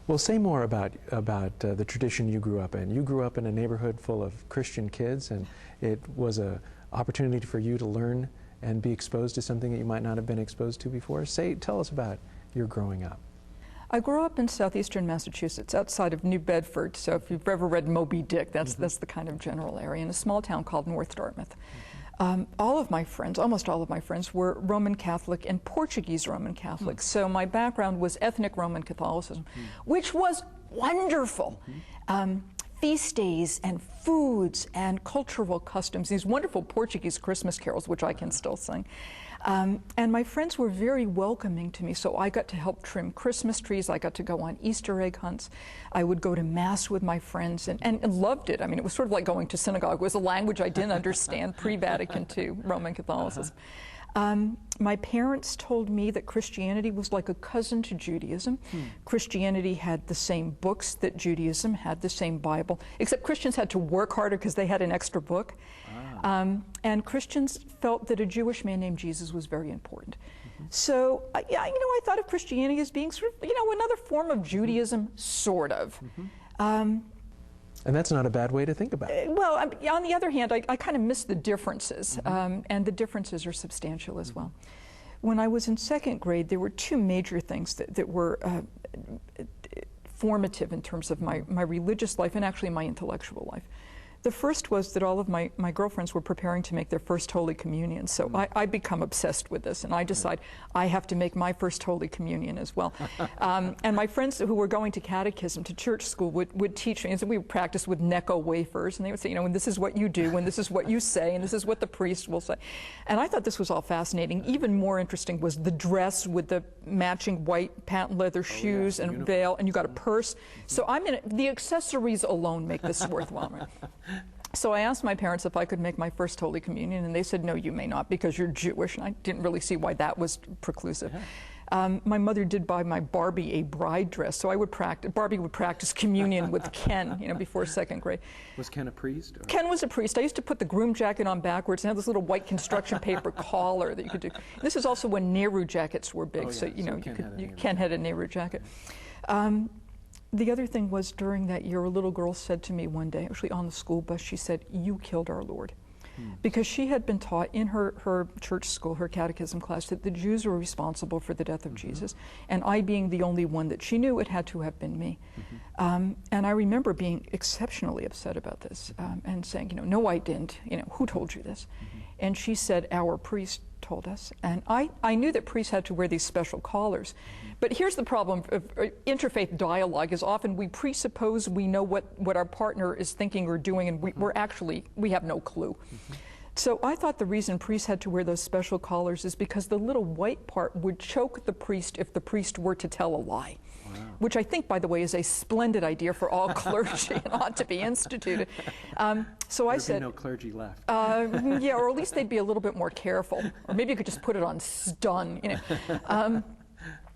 Well, say more about the tradition you grew up in. You grew up in a neighborhood full of Christian kids, and it was an opportunity for you to learn and be exposed to something that you might not have been exposed to before. Tell us about your growing up. I grew up in southeastern Massachusetts, outside of New Bedford. So if you've ever read Moby Dick, that's the kind of general area, in a small town called North Dartmouth. All of my friends, almost all of my friends, were Roman Catholic and Portuguese Roman Catholic. So my background was ethnic Roman Catholicism, which was wonderful. Feast days and foods and cultural customs, these wonderful Portuguese Christmas carols, which I can still sing. And my friends were very welcoming to me, so I got to help trim Christmas trees. I got to go on Easter egg hunts. I would go to Mass with my friends and loved it. I mean, it was sort of like going to synagogue. It was a language I didn't understand pre-Vatican II Roman Catholicism. My parents told me that Christianity was like a cousin to Judaism. Christianity had the same books that Judaism had, the same Bible, except Christians had to work harder because they had an extra book. And Christians felt that a Jewish man named Jesus was very important. So, yeah, I thought of Christianity as being sort of, another form of Judaism, sort of. And that's not a bad way to think about it. Well, on the other hand, I kind of miss the differences, and the differences are substantial as well. When I was in second grade, there were two major things that were formative in terms of my religious life and actually my intellectual life. The first was that all of my girlfriends were preparing to make their first Holy Communion, so I become obsessed with this, and I decide I have to make my first Holy Communion as well. And my friends who were going to catechism, to church school, would teach me, and so we would practice with Necco wafers, and they would say, and this is what you do, and this is what you say, and this is what the priest will say. And I thought this was all fascinating. Even more interesting was the dress with the matching white patent leather shoes and veil, and you got a purse. So the accessories alone make this worthwhile. Right? So I asked my parents if I could make my first Holy Communion, and they said, no, you may not, because you're Jewish, and I didn't really see why that was preclusive. My mother did buy my Barbie a bride dress, so Barbie would practice communion with Ken, before second grade. Was Ken a priest? Or? Ken was a priest. I used to put the groom jacket on backwards and have this little white construction paper collar that you could do. This is also when Nehru jackets were big, so Ken had a Nehru jacket. The other thing was, during that year, a little girl said to me one day, actually on the school bus, she said, "You killed our Lord." Because she had been taught in her church school, her catechism class, that the Jews were responsible for the death of Jesus, and I being the only one that she knew, it had to have been me. And I remember being exceptionally upset about this, and saying, no, I didn't. Who told you this? And she said, our priest told us. And I knew that priests had to wear these special collars. But here's the problem of interfaith dialogue, is often we presuppose we know what our partner is thinking or doing, and we have no clue. So I thought the reason priests had to wear those special collars is because the little white part would choke the priest if the priest were to tell a lie. Which I think, by the way, is a splendid idea for all clergy and ought to be instituted. So I said, there'd be no clergy left. Yeah, or at least they'd be a little bit more careful. Or maybe you could just put it on stun. And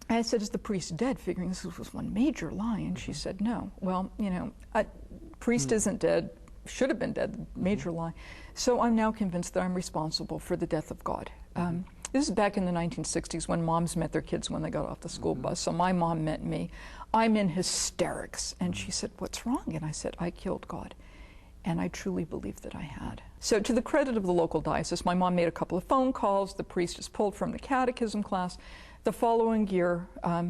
I said, is the priest dead? Figuring this was one major lie. And she said, no. Well, priest isn't dead. Should have been dead. Major lie. So I'm now convinced that I'm responsible for the death of God. This is back in the 1960s when moms met their kids when they got off the school bus. So my mom met me. I'm in hysterics. And she said, what's wrong? And I said, I killed God. And I truly believed that I had. So to the credit of the local diocese, my mom made a couple of phone calls. The priest is pulled from the catechism class. The following year,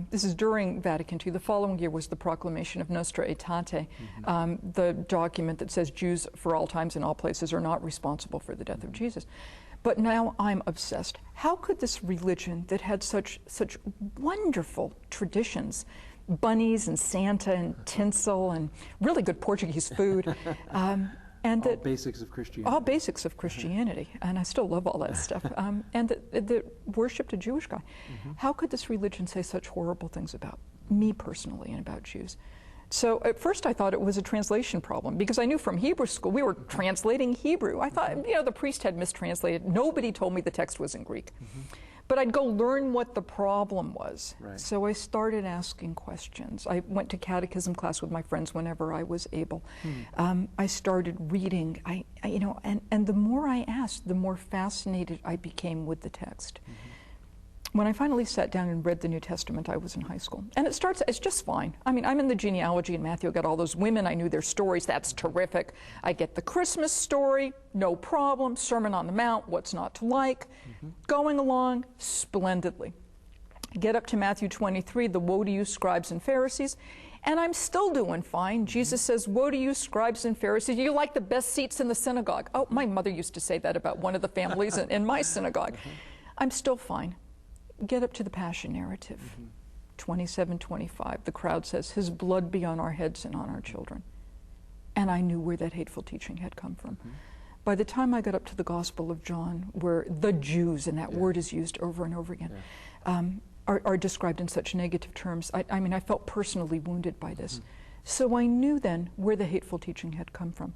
this is during Vatican II, the following year was the proclamation of Nostra Aetate, the document that says Jews for all times and all places are not responsible for the death of Jesus. But now I'm obsessed. How could this religion that had such wonderful traditions, bunnies and Santa and tinsel and really good Portuguese food, and all basics of Christianity. All basics of Christianity, and I still love all that stuff, and that worshipped a Jewish guy. How could this religion say such horrible things about me personally and about Jews? So at first I thought it was a translation problem, because I knew from Hebrew school we were translating Hebrew. I thought, the priest had mistranslated. Nobody told me the text was in Greek. But I'd go learn what the problem was. Right. So I started asking questions. I went to catechism class with my friends whenever I was able. I started reading. And the more I asked, the more fascinated I became with the text. when I finally sat down and read the New Testament, I was in high school. And it's just fine. I mean, I'm in the genealogy in Matthew. I got all those women. I knew their stories. That's terrific. I get the Christmas story, no problem. Sermon on the Mount, what's not to like. Going along splendidly. Get up to Matthew 23, the woe to you, scribes and Pharisees. And I'm still doing fine. Jesus says, woe to you, scribes and Pharisees. You like the best seats in the synagogue. Oh, my mother used to say that about one of the families in my synagogue. I'm still fine. Get up to the Passion narrative, 27-25. The crowd says, his blood be on our heads and on our children. And I knew where that hateful teaching had come from. By the time I got up to the Gospel of John, where the Jews, and that word is used over and over again, are described in such negative terms, I mean, I felt personally wounded by this. So I knew then where the hateful teaching had come from.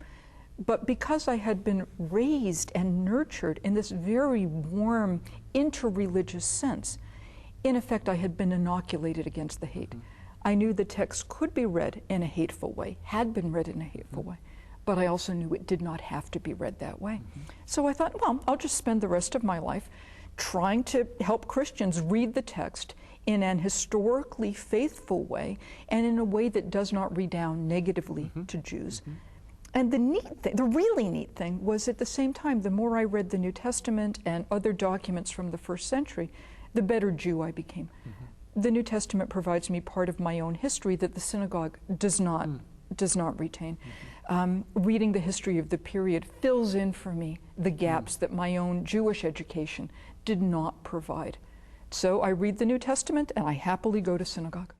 But because I had been raised and nurtured in this very warm, interreligious sense, in effect, I had been inoculated against the hate. I knew the text could be read in a hateful way, had been read in a hateful way, but I also knew it did not have to be read that way. So I thought, well, I'll just spend the rest of my life trying to help Christians read the text in an historically faithful way and in a way that does not redound negatively to Jews. And the neat thing, the really neat thing, was at the same time, the more I read the New Testament and other documents from the first century, the better Jew I became. The New Testament provides me part of my own history that the synagogue does not retain. Reading the history of the period fills in for me the gaps that my own Jewish education did not provide. So I read the New Testament and I happily go to synagogue.